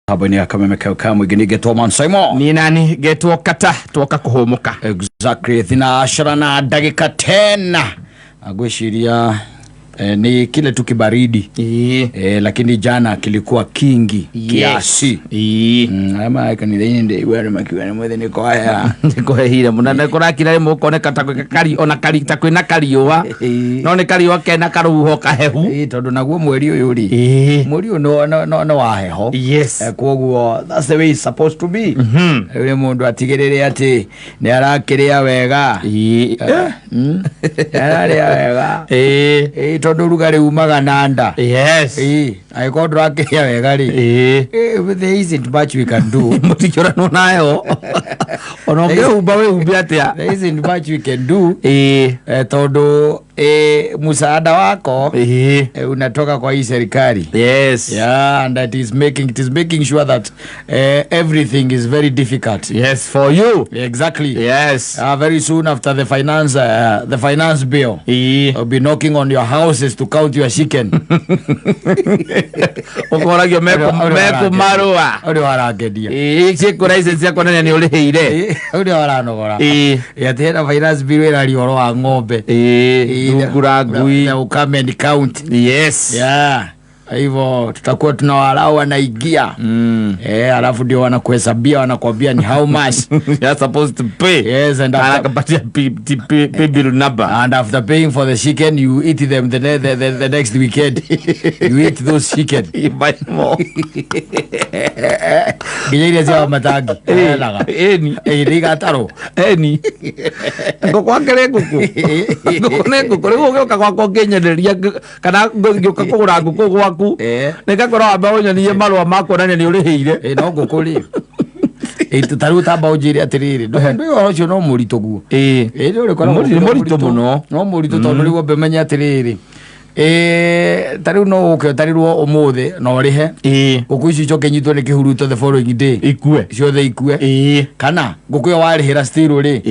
Habani ya Kameme Kaukamu gini geto Mansaimo. Ni nani geto kata tuwaka kuhomuka. Exactly. Thina ashara na dakika 10. Agweshiria ni kile tu kibaridi. Lakini jana kilikuwa kingi. Kiasi. Ama ikanidhinde iwari makiwa na mwede niko haya. Niko hira. Muna kura kila mwoko ne katakari ona kari takwe na kariowa. No ne kariowa kena karuho kahehu. Todo naguo mweri yuri. Mweri no waheho. Yes. Koguo that's the way it's supposed to be. Ule mundu atigirire ati ni arakiria wega. Araria wega. Todo rugari umaga nanda. Yes. Aiko drakiria wega ri. There isn't much we can do. Mutikora no nayo. Ononge ubawe ubiatia. There isn't much we can do. Todo musaada wako unatoka kwa hii serikali. Yes. Yeah, and that is making sure that everything is very difficult. Yes, for you. Exactly. Yes. Very soon after the finance bill, I'll be knocking on your houses to count your chicken. Okoragio meku marua. Odi waragedia. Chiko raise cia kona ni uliheire. Odi waranogora. Yatera finance bill ira oro wa ng'ombe. Nguragui na ukame ni count. Yes. Yeah. Hivyo tutakuwa tunawalau wanaingia. Alafu ndio wanakuhesabia, wanakuambia ni how much you're supposed to pay. Yes, and after pay bill number. And after paying for the chicken, you eat them the next weekend. You eat those chicken. You buy more. Gile zia matagi. Riga taro. Ngoko akere nguku. Ngoko ne nguku rego gyoka kwa kenyereria kana gyoka kugura nguku gwaku. Nikakora amba onyonie marwa mako nani ni uriheire. No nguku ri. Tutaruta baujiri atiriri. Ndio ocio no murito guo. Ndio urikora murito muno. No murito tondu rigo bemenya atiriri. Tariu no uketarirwo umuthe no rihe nguku ici cyo kenyitwo ni kihuruto the following day ikue ciothe ikue kana nguku yo warihira still ri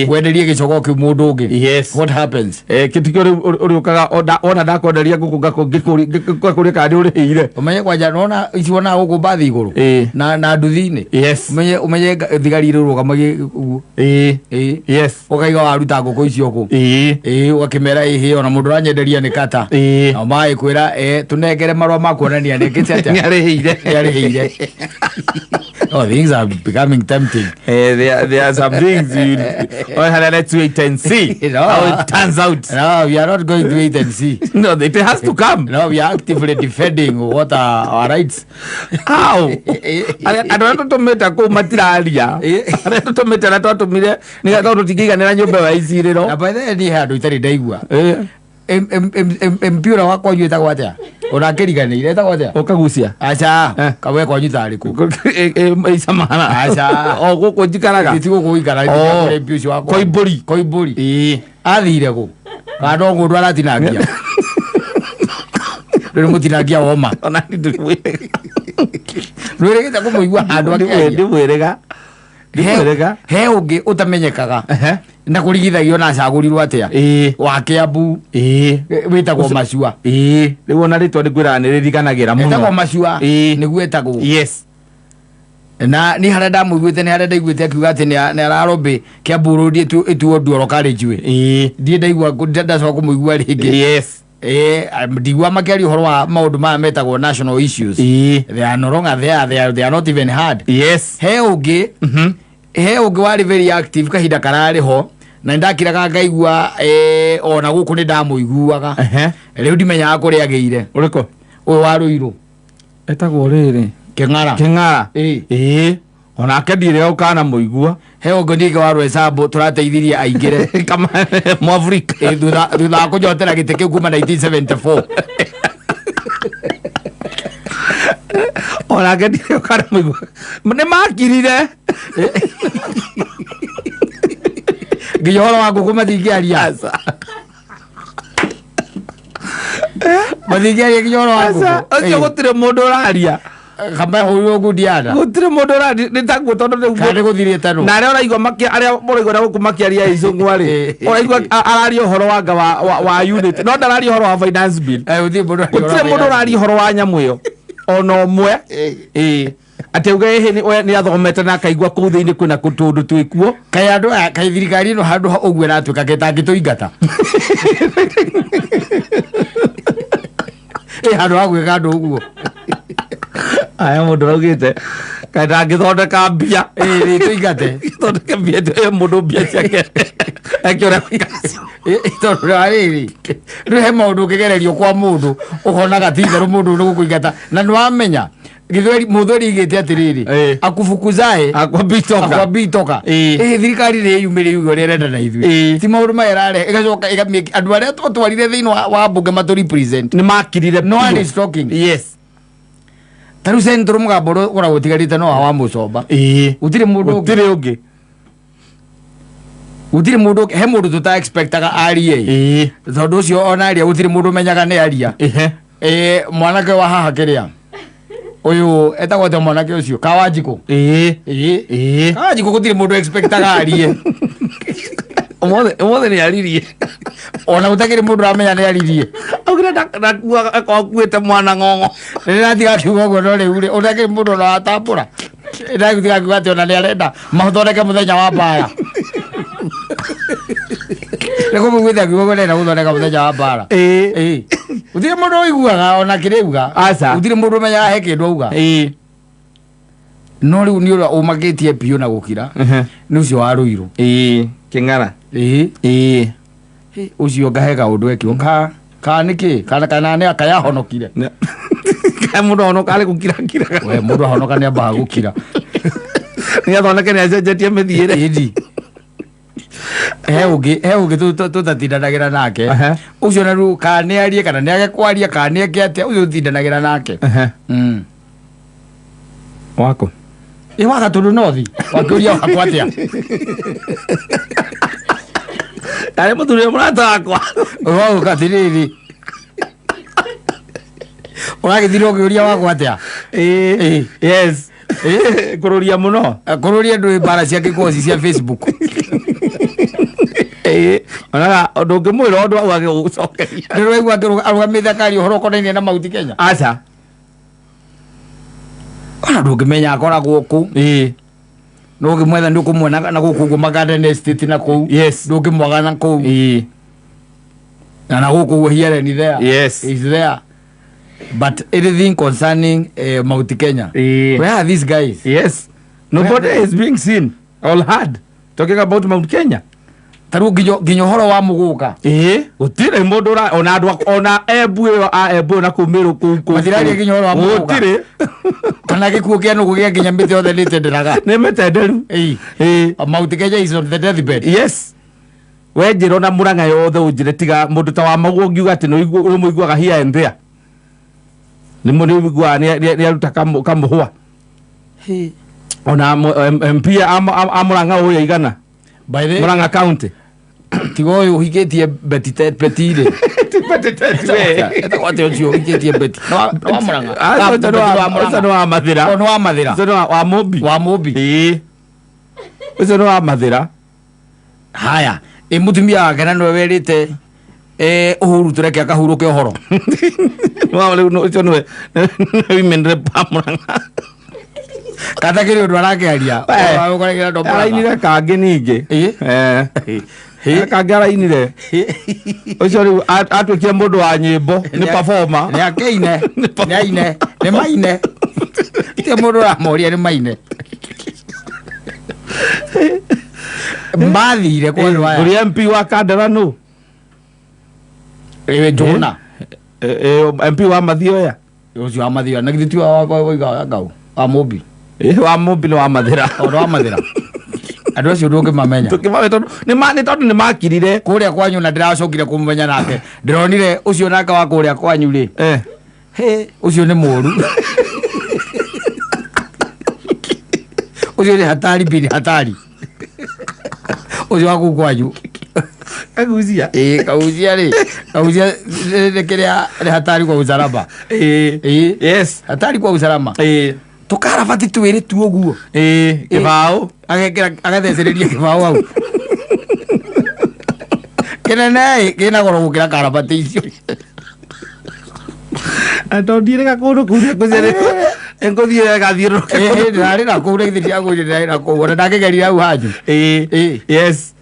wenderie gicoko ki mundu ungi. Yes. What happens? Kitikio uri ukaga ona ndakonderia nguku ngako ngikuri kandi uriheire umenye kwanja nona ici wona nguku bathi iguru na nduthini. Yes. Umenye thigari ru kamagi yes ukaiga waruta nguku icio ku ukimera ihe ona mundu ranyenderia ni kata Amai kwira tunegere marwa makuonania nekete ati yareheire. Oh, things are becoming tempting. There are some things let's wait and see how it turns out. No, we are not going to wait and see. No, it has to come. No, we are actively defending what are our rights. How? I don't to meta ko matiraria. I don't to meta na to mire ni ga to tikiga na nyumba wa isire no. By the end handu itari ndaigua. Mpira wako nyuta gwatia unakiriganire ta gwatia ukagucia acha kawe kwa nyuta ariku isamana acha guko njikaraga itigo kuikara ni mpiuci wako koiburi athire ku kando ngundu aratinagia ndio mutinagia woma ona ndio gita kumuigua andu akirega he ungi utamenyekaga na kurigithagio na cagurirwo atia wa Kiambu witagwo Macua riu na ritwa ndigwiranirikanagira muno witagwo Macua niguo etagwo. Yes. Na ni harada muiguite ni harada iguite akiuga ati ni ararombe Kiambu road etuo Ndoro College ndie ndaigua ndacoka kumuigua ringi. Yes. Ndigua makari horo wa maundu ma metagwo national issues. They are no longer there, they are not even hard. Yes. He ungi wari very active kahinda karari ho na ndakiraga ngaigua ona guku ni ndamuiguaga riu ndimenyaga kuria ageire uriko uyu waruiru etagwo riri King'ara ona akendire ukana muigua he ungi ndike waru hesabu turateithirie aingire kama Mwafrika thutha kujotera gite kiu kuma 1974 ona akendire ukana muigua ni makirire giyoro wangu kumathingiaria mathingiaria giyoro wangu acio gutire mundu uraria kama huyo gudiana gutire mundu uraria nitaguo tondu niguo guthirie tano na aria uraigwa aria muraigwa guku makiaria icungwari uraigwa araria horo wanga wa unit no ndararia horo wa finance bill uthie mundu gutire mundu uraria horo wa nyamu iyo ono mwe ateuga ni athomete na kaigua kuu thiini kwina tundu twikuo kai andu kai thirikari no handu ogwe na twika getangituingata handu agwe kandu uguo aya mundu raugite kai ndangithondeka mbia ni tuingate thondeke mbia mundu mbia ciake akiora tondu rariri rihe maundu ukigererio kwa mundu ukonaga titharu mundu ni gukuingata na niwamenya githweri muthori igite atiriri akufukuzae akwabitoka thirikari ni yumire yugo renda na ithui ti maundu maerare igacoka andu aria twatwarire thiini wa mbunge matu represent ni makirire no one is talking. Yes, taru centro mugambo ura gutigarite no wa mucomba utire mundu utire mundu he mundu tuta expectaga arie tondu ucio ona aria utire mundu menyaga ni aria mwanake wa haha kiria uyu etagwo te mwanake ucio Kawanjiku Kawanjiku gutire mundu expectaga arie umothe ni aririe ona utakire mundu ramenya ni aririe augira akuete mwana ng'ong'o ndiratiga kiuga guo no riu ri utakire mundu na atambura ndagutiga kiuga ati ona ni arenda mathondeke muthenya wa mbara reko mugwitha kiuga guo nenda guthondeka muthenya wa mbara utire mundu uiguaga ona kiriuga utire mundu menyaga he kindu auga no riu ni ura umagitie piu na gukira ni ucio wa Ruiru king'ara ucio ngahe kaundu ekirwo ka niki kana ni akayahonokire mundu ahonoka ari gukira we mundu ahonoka ni ambaga gukira ni athondeke ni acenjetie mithiire indi he ungi tutatindanagira nake ucio na riu kana ni arie kana ni age kwaria kana ni eke atia ucio tutindanagira nake wako waka tundu nothi wakiuria wakwa atia ari muthuri murata wakwa wauka atiriri uragithire ukiuria wakwa atia yes kururia muno kururia ndu bara cia kikosi cia Facebook ona ndungimwira undu au agigucokeria ndirwaigua arugamitha kari uhoro konainie na Mount Kenya aca ona ndungimenya akoragwo ku ndungimwetha ndukumwona na guku guo Garden Estate na kuu ndungimwaga na kuu na guku here ni there is there but anything concerning Mount Kenya where are these guys? Yes, nobody is being seen or heard talking about Mount Kenya. Taru ginyo horo wa muguka utire mundu ona andu ona ebu na kumiru ku mathirari ginyo horo wa muguka utire kana gikuo kia no gugia ginya mite othe ni tenderaga ni metenderu Mount Kenya is on the deathbed. Yes, we njiro na Murang'a yothe unjire tiga mundu ta wa maguo ngiuga ati no muiguaga here and there ni mundu muigua ni aruta kamuhwa ona MP Murang'a uyu igana by the Murang'a County tigo uyu higetie betire eta kwate ucio higetie beti no Murang'a no wa Mathira no wa Mobi ucio no wa Mathira haya mutumia wake na no werite uhuru tureke akahuruke uhoro no le no ucio no imendre pa Murang'a katakiri undu arakiaria ukoregera ndo arainire kangi ningi kangi arainire ucio riu atwikie mundu wa nyimbo ni performer ni akeine ni aine ni maine ti mundu wa moria ni maine mathire kwa ndo aya uri MP wa Kandara no Njuguna MP wa Mathioya ucio wa Mathioya na githiti wa ngau wa Mobi wa Mobi no wa Mathira ndo wa Mathira andu acio ndungi mamenya ni tondu ni makirire kuria kwanyu na ndiracokire kumenya nake ndironire ucio nake wa kuria kwanyu ri ucio ni muru ucio ni hatari bili hatari ucio wa kwanyu kaguzia kauzia ri kauzia kiria ri hatari kwa usalama yes hatari kwa usalama tukarabati twiri tu uguo kibao agekira agathecereria kibao au kinene kina goro gukira karabati icio atondire gakundu kuria kuzere Ngothi gathiururuke ndari na kuu ngithi cia gwire ndari na kuu ona ndakigeria hau hanju yes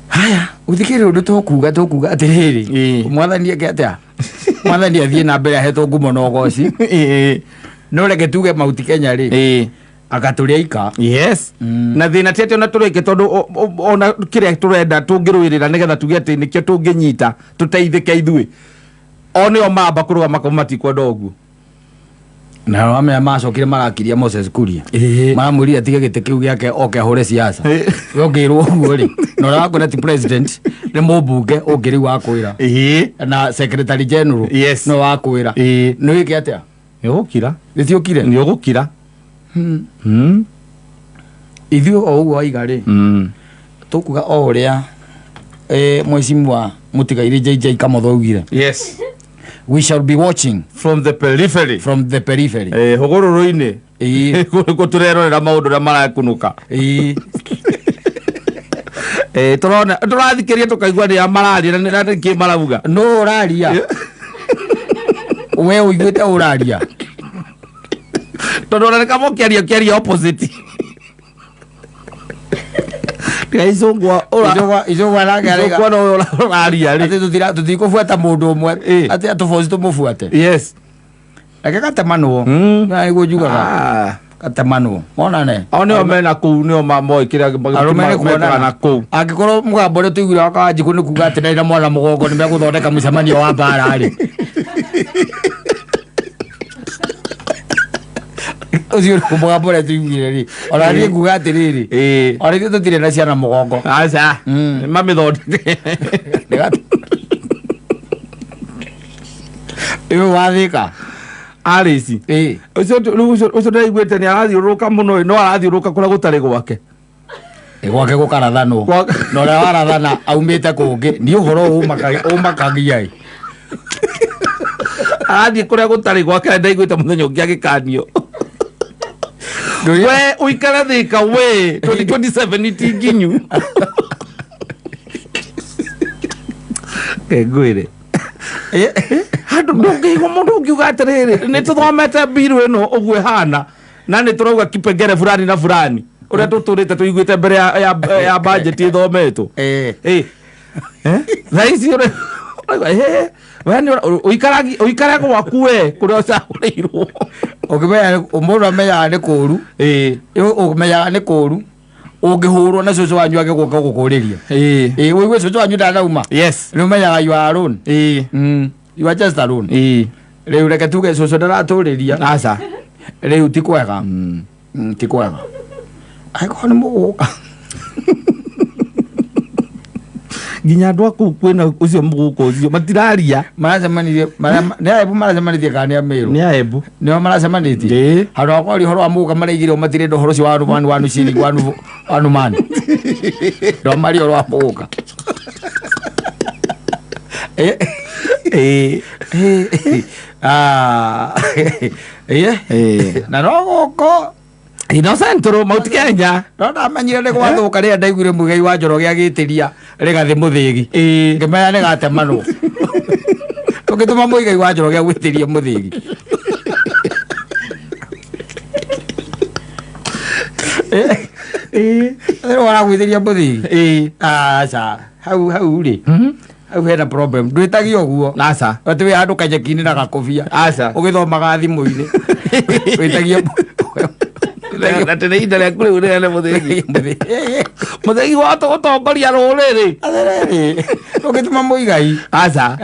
haya uthikire undu tukuga atiriri mwathani eke atia mwathani athie na mbere ahetwo ngumo na ugoci no reke tuge Mount Kenya ri agaturia ika yes na thina tete ona tureke tondu ona kiria turenda tungirwirira nigetha tuge ati nikio tunginyita tuteithike ithui one o mamba kurugama komati kwa dogu na wame macokire marakiria Moses Kuria maramwirire atige gite kiu giake oke ahure siasa yongirwo uguo ri no rakona ti president ni mumbunge ungiri wa kwira na secretary general no wa kwira no gike atia yogukira githiukire ni yogukira ithuĩ o ũguo waiga rĩ tũkuga o ũrĩa mwecimwa mũtigaire JJ Kamotho augire yes we shall be watching from the periphery hũgũrũrũ-inĩ kũ turerorera maũndũ ũrĩa marakunuka turona tũrathikĩria tũkaigua nĩ amararia na nĩkĩ marauga no ũraria we ũiguĩte ũraria tondu ona kama ukiaria opposite gaicungwa icungwa no uraria ri ati tutikubuata mundu umwe ati atuboci tumubuate yes reke gatemanwo na iguo njugaga gatemanwo monane ao nio mena kuu nio mamoi kiria na kuu angikorwo mugambo uria tuiguire wa Kanjiku nĩ kuga ati ndari na mwana mugongo nĩ megũthondeka mũcemanio wa mbara ri ucio mugambo uria tuiguire ri ona niĩ nguga atiriri ona ithuĩ tũtirĩ na ciana mũgongo aca mamĩthondeke ĩyo wathĩka arĩci ũcio ndaiguĩte nĩ arathiũrũrũka mũno no arathiũrũrũka kũrĩa gũtarĩ gwake gwake gũkarathanwo na ũrĩa warathana aumĩte kũngĩ nĩ ũhoro ũmakagia arathiĩ kũrĩa gũtarĩ gwake ndaiguĩte mũthenya ũngĩ agĩkanio we uikara thika we 2027 itinginyu ngwire handu ndungiigua mundu ungiuga atiriri ni tuthomete mbiru ino uguo ihana na ni turauga kipengere fulani na fulani uria tuturite tuiguite mbere ya budget ithometwo thaisi uikara gwaku we kuria ucaũrĩirwo mũndũ amenyaga nĩ kũũru ũmenyaga nĩ kũũru ũngĩhũrwo na cũcũ wanyu agĩgũka gũkũrĩria wĩigue cũcũ wanyu ndanauma nĩ ũmenyaga you are alone you are just alone rĩu reke tuge cũcũ ndaratũrĩria aca rĩu ti kwega ti kwega angĩkorwo nĩ mũgũka nginya andũ aku kwĩna ũcio mũgũka ũcio matiraria maracemanirie nĩ aebu maracemanirie kana nĩ amĩrũ nĩ aebu nĩo maracemanĩtie handũ ha kwaria ũhoro wa mũgũka maraigire matirenda ũhoro ũcio wanu ciringi wanu mani no maria ũhoro wa mũgũka na no gũkũ Innocentro Mount Kenya no ndamenyire nĩ gwathũka rĩrĩa ndaiguire mũigai wa Njoroge agĩtĩria rĩgathĩ mũthĩgi ngĩmenya nĩ gatemanwo ũgĩtũma mũigai wa Njoroge agwĩtĩrie mũthĩgi waragwĩtĩria mũthĩgi aca hau rĩ hau hena problem ndwĩtagia ũguo aca atĩ wĩ handũ kanyeki-inĩ na gakobia aca ũgĩthomaga thimũ-inĩ wĩtagia ati nä inda rä aku rä u nene må thägi wa gå tongoria rå rä rä å gä tå ma må igai aca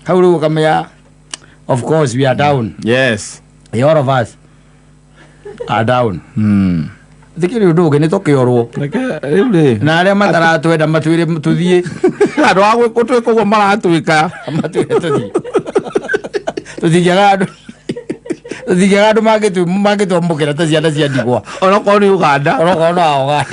hau rä u å kamenya of course we are down yes all of us are down thikä rä å ndå å ngä nä tå kä orwo na arä a mataratwenda matwä re tå thiä andå a gå twä kå guo maratwä ka tå thiaga andå thigaga andå mangä twamå kä ra ta ciana cia ndigwa onokorwo nä Uganda onokorwo no Uganda